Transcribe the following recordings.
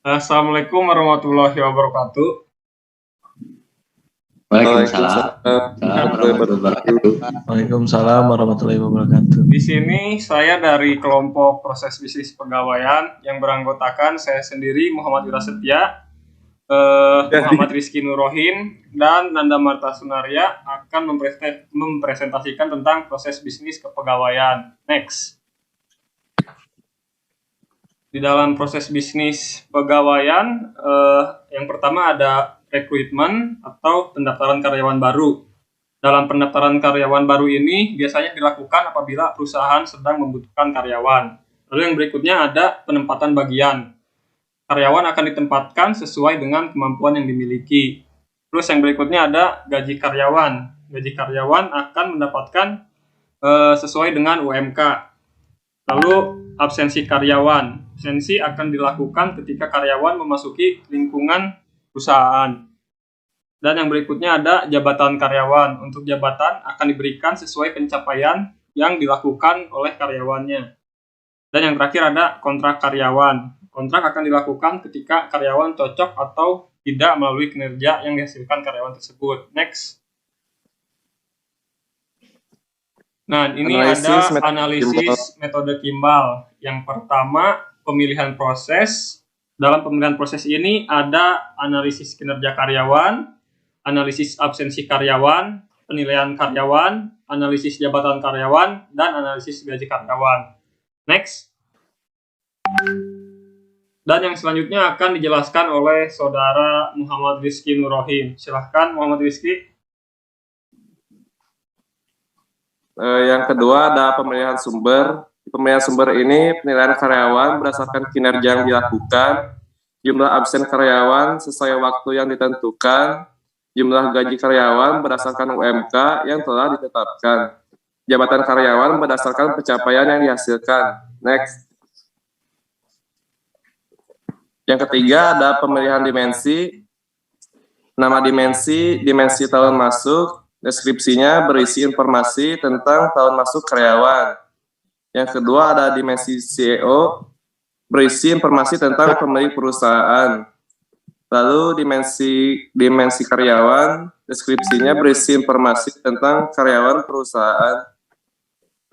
Assalamualaikum warahmatullahi wabarakatuh. Waalaikumsalam warahmatullahi wabarakatuh. Waalaikumsalam warahmatullahi wabarakatuh. Di sini saya dari kelompok proses bisnis pegawaian yang beranggotakan saya sendiri Muhammad Wira Setia, Muhammad Rizky Nurohin, dan Nanda Marta Sunaria akan mempresentasikan tentang proses bisnis kepegawaian. Next. Di dalam proses bisnis pegawaian, yang pertama ada rekrutmen atau pendaftaran karyawan baru. Dalam pendaftaran karyawan baru ini biasanya dilakukan apabila perusahaan sedang membutuhkan karyawan. Lalu yang berikutnya ada penempatan bagian. Karyawan akan ditempatkan sesuai dengan kemampuan yang dimiliki. Terus yang berikutnya ada gaji karyawan. Gaji karyawan akan mendapatkan sesuai dengan UMK. Lalu absensi karyawan. Absensi akan dilakukan ketika karyawan memasuki lingkungan perusahaan. Dan yang berikutnya ada jabatan karyawan. Untuk jabatan akan diberikan sesuai pencapaian yang dilakukan oleh karyawannya. Dan yang terakhir ada kontrak karyawan. Kontrak akan dilakukan ketika karyawan cocok atau tidak melalui kinerja yang dihasilkan karyawan tersebut. Next. Nah, ini ada analisis metode Kimball. Yang pertama, pemilihan proses. Dalam pemilihan proses ini ada analisis kinerja karyawan, analisis absensi karyawan, penilaian karyawan, analisis jabatan karyawan, dan analisis gaji karyawan. Next. Dan yang selanjutnya akan dijelaskan oleh Saudara Muhammad Rizky Nurohin. Silahkan Muhammad Rizky. Yang kedua ada pemilihan sumber. Pemilihan sumber ini penilaian karyawan berdasarkan kinerja yang dilakukan, jumlah absen karyawan sesuai waktu yang ditentukan, jumlah gaji karyawan berdasarkan UMK yang telah ditetapkan, jabatan karyawan berdasarkan pencapaian yang dihasilkan. Next. Yang ketiga ada pemilihan dimensi. Nama dimensi tahun masuk, deskripsinya berisi informasi tentang tahun masuk karyawan. Yang kedua ada dimensi CEO, berisi informasi tentang pemilik perusahaan. Lalu dimensi karyawan, deskripsinya berisi informasi tentang karyawan perusahaan.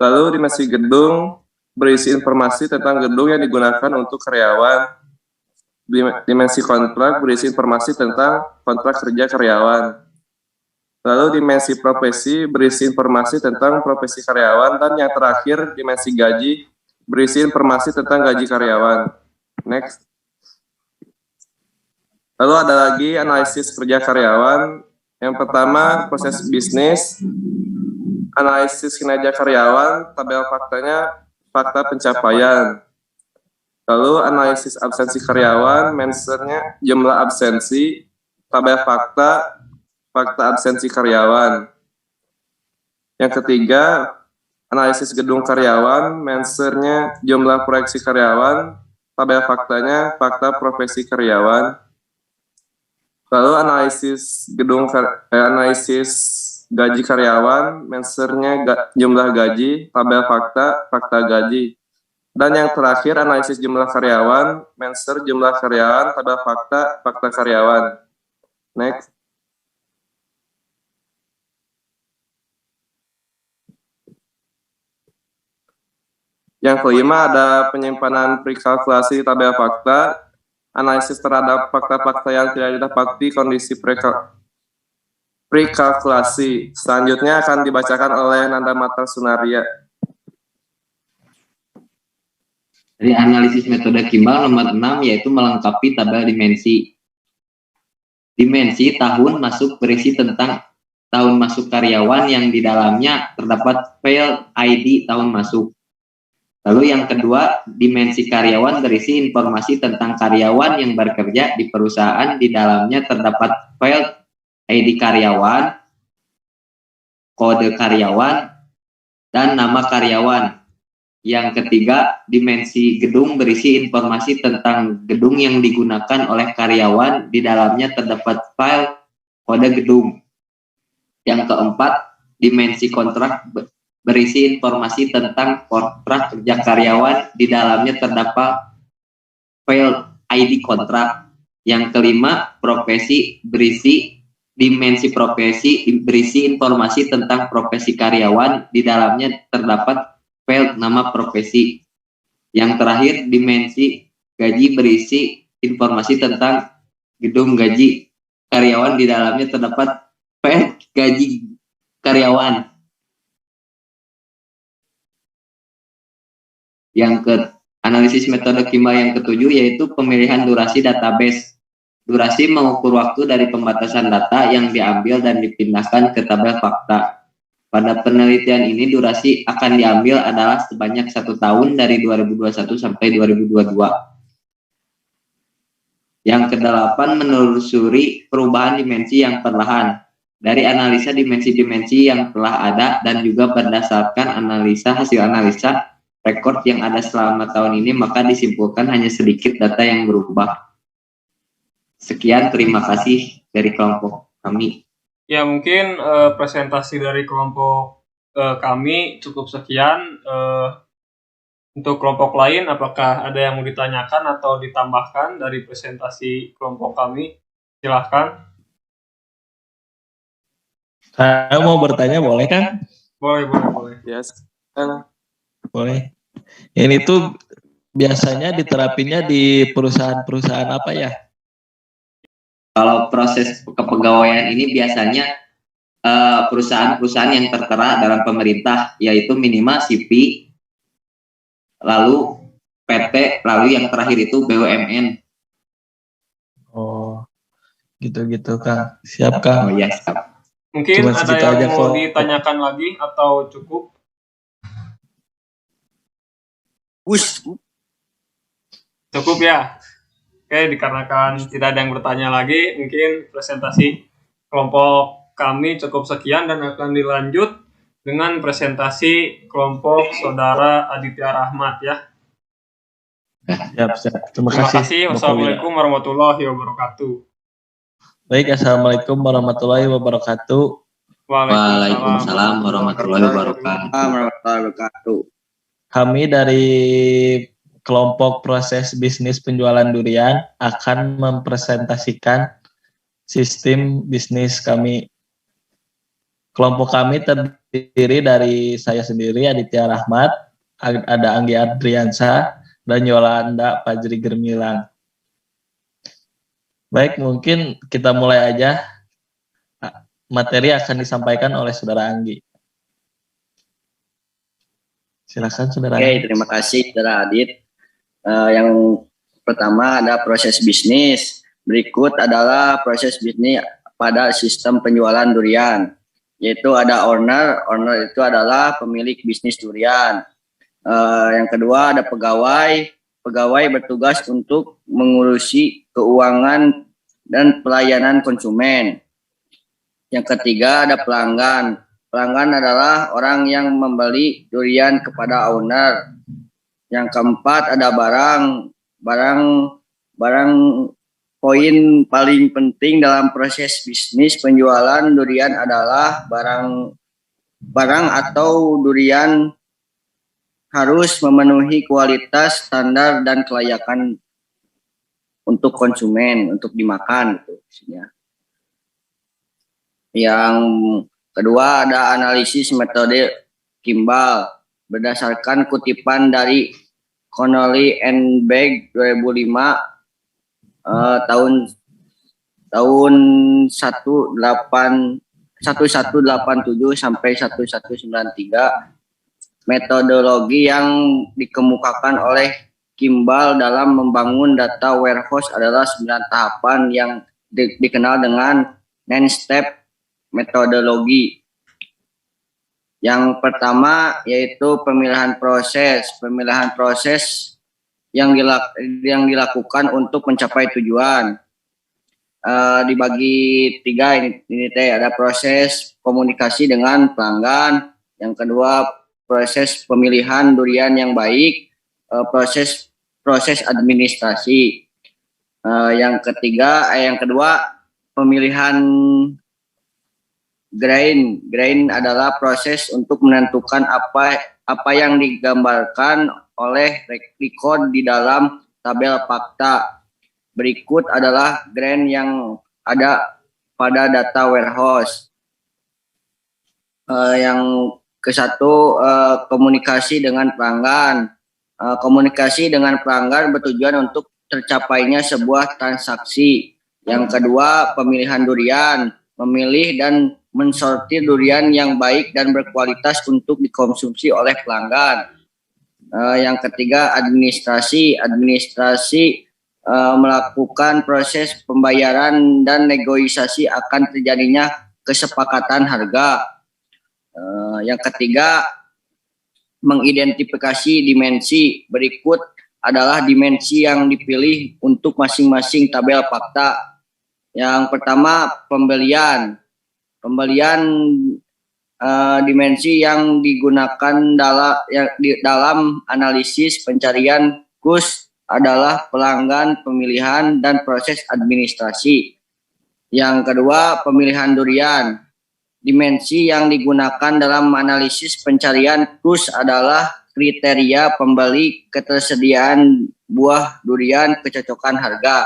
Lalu dimensi gedung, berisi informasi tentang gedung yang digunakan untuk karyawan. Dimensi kontrak, berisi informasi tentang kontrak kerja karyawan. Lalu dimensi profesi, berisi informasi tentang profesi karyawan. Dan yang terakhir, dimensi gaji, berisi informasi tentang gaji karyawan. Next. Lalu ada lagi analisis kerja karyawan. Yang pertama, proses bisnis, analisis kinerja karyawan, tabel faktanya, fakta pencapaian. Lalu analisis absensi karyawan, mensernya jumlah absensi, tabel fakta, fakta absensi karyawan. Yang ketiga, analisis gedung karyawan, mensernya jumlah proyeksi karyawan, tabel faktanya, fakta profesi karyawan. Lalu analisis analisis gaji karyawan, mensernya jumlah gaji, tabel fakta, fakta gaji. Dan yang terakhir analisis jumlah karyawan, menser jumlah karyawan, tabel fakta, fakta karyawan. Next. Yang kelima ada penyimpanan prekalkulasi tabel fakta, analisis terhadap fakta-fakta yang tidak didapati kondisi prekalkulasi. Selanjutnya akan dibacakan oleh Nanda Marta Sunaria. Dari analisis metode Kimball nomor 6 yaitu melengkapi tabel dimensi. Dimensi tahun masuk berisi tentang tahun masuk karyawan yang di dalamnya terdapat file ID tahun masuk. Lalu yang kedua, dimensi karyawan berisi informasi tentang karyawan yang bekerja di perusahaan, di dalamnya terdapat file ID karyawan, kode karyawan, dan nama karyawan. Yang ketiga, dimensi gedung berisi informasi tentang gedung yang digunakan oleh karyawan, di dalamnya terdapat file kode gedung. Yang keempat, dimensi kontrak berisi informasi tentang kontrak kerja karyawan, di dalamnya terdapat file ID kontrak. Yang kelima, profesi berisi dimensi profesi berisi informasi tentang profesi karyawan, di dalamnya terdapat file nama profesi. Yang terakhir, dimensi gaji berisi informasi tentang gedung gaji karyawan, di dalamnya terdapat file gaji karyawan. Analisis metode Kimball yang ketujuh yaitu pemilihan durasi database. Durasi mengukur waktu dari pembatasan data yang diambil dan dipindahkan ke tabel fakta. Pada penelitian ini durasi akan diambil adalah sebanyak 1 tahun dari 2021 sampai 2022. Yang kedelapan, menelusuri perubahan dimensi yang perlahan. Dari analisa dimensi-dimensi yang telah ada dan juga berdasarkan hasil analisa rekor yang ada selama tahun ini, maka disimpulkan hanya sedikit data yang berubah. Sekian, terima kasih dari kelompok kami. Ya, mungkin presentasi dari kelompok kami cukup sekian. Untuk kelompok lain, apakah ada yang mau ditanyakan atau ditambahkan dari presentasi kelompok kami? Silahkan. Saya mau bertanya, boleh kan? Boleh. Yes. Boleh. Ini tuh biasanya diterapinya di perusahaan-perusahaan apa ya? Kalau proses kepegawaian ini biasanya perusahaan-perusahaan yang tertera dalam pemerintah, yaitu minimal sipil, lalu PT, lalu yang terakhir itu BUMN. Oh, gitu-gitu Kang. Siap Kang. Oh ya, siap. Mungkin Cuma ada segitu yang aja mau kok. ditanyakan lagi atau cukup? Cukup ya? Oke, dikarenakan tidak ada yang bertanya lagi, mungkin presentasi kelompok kami cukup sekian dan akan dilanjut dengan presentasi kelompok Saudara Aditya Rahmat ya. Siap. Terima Terima kasih. kasih. Wassalamualaikum warahmatullahi wabarakatuh. Baik, assalamualaikum warahmatullahi wabarakatuh. Waalaikumsalam warahmatullahi wabarakatuh. Kami dari kelompok proses bisnis penjualan durian akan mempresentasikan sistem bisnis kami. Kelompok kami terdiri dari saya sendiri, Aditya Rahmat, ada Anggi Adriansa, dan Yolanda Fajri Germilang. Baik, mungkin kita mulai aja. Materi akan disampaikan oleh Saudara Anggi. Silakan Saudara. Oke, terima kasih Saudara Adit. Yang pertama ada proses bisnis. Berikut adalah proses bisnis pada sistem penjualan durian. Yaitu ada owner itu adalah pemilik bisnis durian. Yang kedua ada pegawai bertugas untuk mengurusi keuangan dan pelayanan konsumen. Yang ketiga ada pelanggan. Pelanggan adalah orang yang membeli durian kepada owner. Yang keempat ada barang. Poin paling penting dalam proses bisnis penjualan durian adalah barang atau durian harus memenuhi kualitas, standar, dan kelayakan untuk konsumen, untuk dimakan gitu. Yang kedua ada analisis metode Kimball berdasarkan kutipan dari Connolly and Begg 2005 tahun 1187 sampai 1193. Metodologi yang dikemukakan oleh Kimball dalam membangun data warehouse adalah 9 tahapan yang dikenal dengan 9-step metodologi. Yang pertama yaitu pemilihan proses yang dilakukan untuk mencapai tujuan. Dibagi 3 ini ada proses komunikasi dengan pelanggan, yang kedua proses pemilihan durian yang baik, proses administrasi, yang kedua pemilihan grain adalah proses untuk menentukan apa yang digambarkan oleh record di dalam tabel fakta. Berikut adalah grant yang ada pada data warehouse. Yang ke-1, komunikasi dengan pelanggan. Komunikasi dengan pelanggan bertujuan untuk tercapainya sebuah transaksi. Yang kedua, pemilihan durian. Memilih dan mensortir durian yang baik dan berkualitas untuk dikonsumsi oleh pelanggan. Yang ketiga, administrasi. Administrasi melakukan proses pembayaran dan negosiasi akan terjadinya kesepakatan harga. Yang ketiga, mengidentifikasi dimensi. Berikut adalah dimensi yang dipilih untuk masing-masing tabel fakta. Yang pertama, pembelian. Pembelian dimensi yang digunakan dalam analisis pencarian KUS adalah pelanggan, pemilihan, dan proses administrasi. Yang kedua, pemilihan durian. Dimensi yang digunakan dalam analisis pencarian KUS adalah kriteria pembeli, ketersediaan buah durian, kecocokan harga.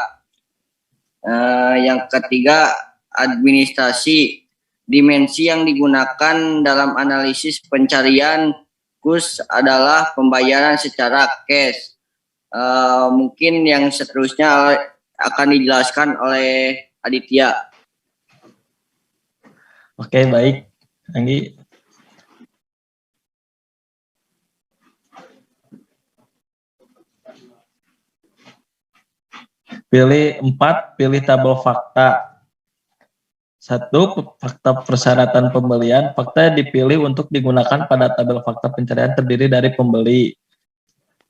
Yang ketiga, administrasi. Dimensi yang digunakan dalam analisis pencarian KUS adalah pembayaran secara cash. Mungkin yang seterusnya akan dijelaskan oleh Aditya. Oke, baik. Anggi. Pilih 4, pilih tabel fakta. 1, fakta persyaratan pembelian. Fakta yang dipilih untuk digunakan pada tabel fakta pencarian terdiri dari pembeli.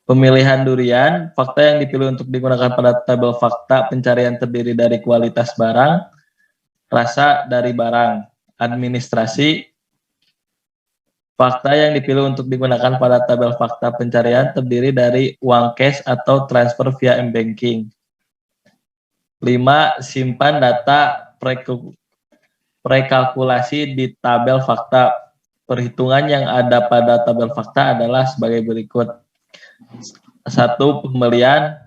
Pemilihan durian. Fakta yang dipilih untuk digunakan pada tabel fakta pencarian terdiri dari kualitas barang, rasa dari barang. Administrasi. Fakta yang dipilih untuk digunakan pada tabel fakta pencarian terdiri dari uang cash atau transfer via m-banking. 5. Simpan data prekalkulasi di tabel fakta. Perhitungan yang ada pada tabel fakta adalah sebagai berikut. 1. Pembelian,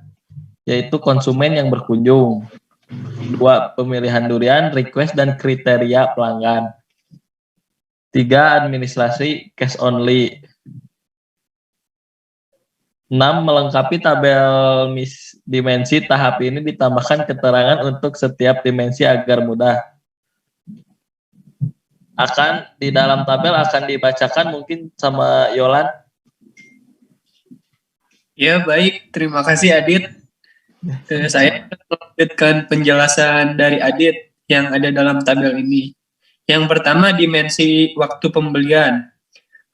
yaitu konsumen yang berkunjung. 2. Pemilihan durian, request dan kriteria pelanggan. 3. Administrasi, cash only. 6. Melengkapi tabel dimensi. Tahap ini ditambahkan keterangan untuk setiap dimensi agar mudah. Di dalam tabel akan dibacakan mungkin sama Yolan. Ya, baik. Terima kasih, Adit. Saya melanjutkan penjelasan dari Adit yang ada dalam tabel ini. Yang pertama, dimensi waktu pembelian.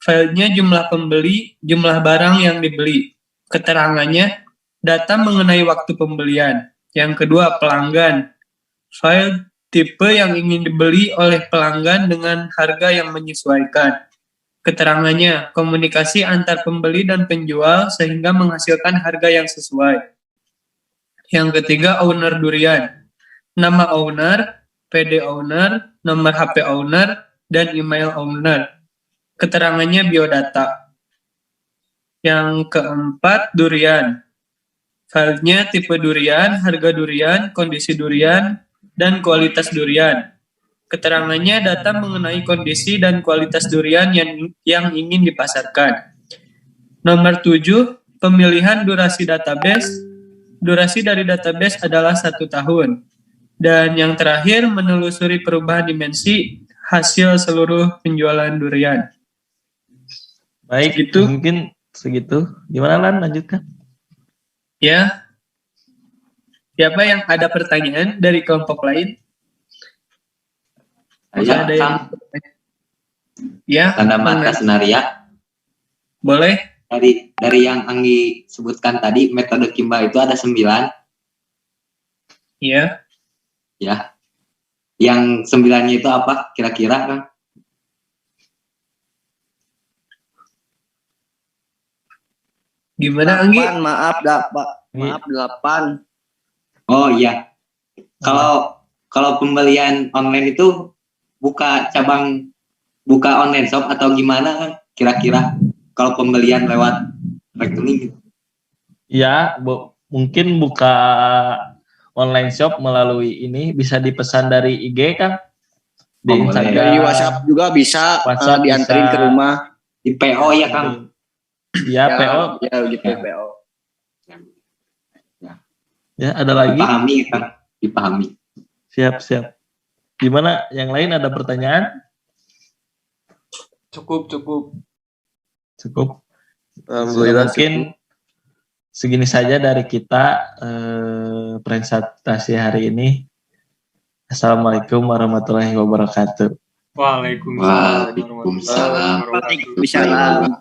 Filenya jumlah pembeli, jumlah barang yang dibeli. Keterangannya, data mengenai waktu pembelian. Yang kedua, pelanggan. File tipe yang ingin dibeli oleh pelanggan dengan harga yang menyesuaikan. Keterangannya, komunikasi antar pembeli dan penjual sehingga menghasilkan harga yang sesuai. Yang ketiga, owner durian. Nama owner, PD owner, nomor HP owner, dan email owner. Keterangannya biodata. Yang keempat, durian. Filenya tipe durian, harga durian, kondisi durian, dan kualitas durian. Keterangannya data mengenai kondisi dan kualitas durian yang ingin dipasarkan. Nomor 7, pemilihan durasi database. Durasi dari database adalah 1 tahun. Dan yang terakhir, menelusuri perubahan dimensi hasil seluruh penjualan durian. Baik, Segitu. mungkin segitu. Gimana, Lan? Lanjutkan. Ya. Siapa yang ada pertanyaan dari kelompok lain? Ya, Ada yang... Ya, tanda mata senaria. boleh. Dari yang Anggi sebutkan tadi, metode Kimball itu ada 9. Ya. Ya. Yang 9-nya itu apa kira-kira, Kang? Gimana, Anggi? 8, maaf, maaf 8. Oh iya. Kalau pembelian online itu buka online shop atau gimana, Kang? Kira-kira kalau pembelian lewat rekening gitu. Ya, mungkin buka online shop melalui ini bisa dipesan dari IG kan? Di Oh, boleh. Instagram. Dari WhatsApp juga bisa WhatsApp dianterin bisa. ke rumah. Di PO ya Kang. Iya, PO. Ya gitu Ya. PO. Ya, ada lagi? Dipahami Kang, dipahami. Siap. Gimana? Yang lain ada pertanyaan? Cukup. Cukup. Alhamdulillah. Mungkin segini saja dari kita presentasi hari ini. Assalamualaikum warahmatullahi wabarakatuh. Waalaikumsalam. Waalaikumsalam. Waalaikumsalam.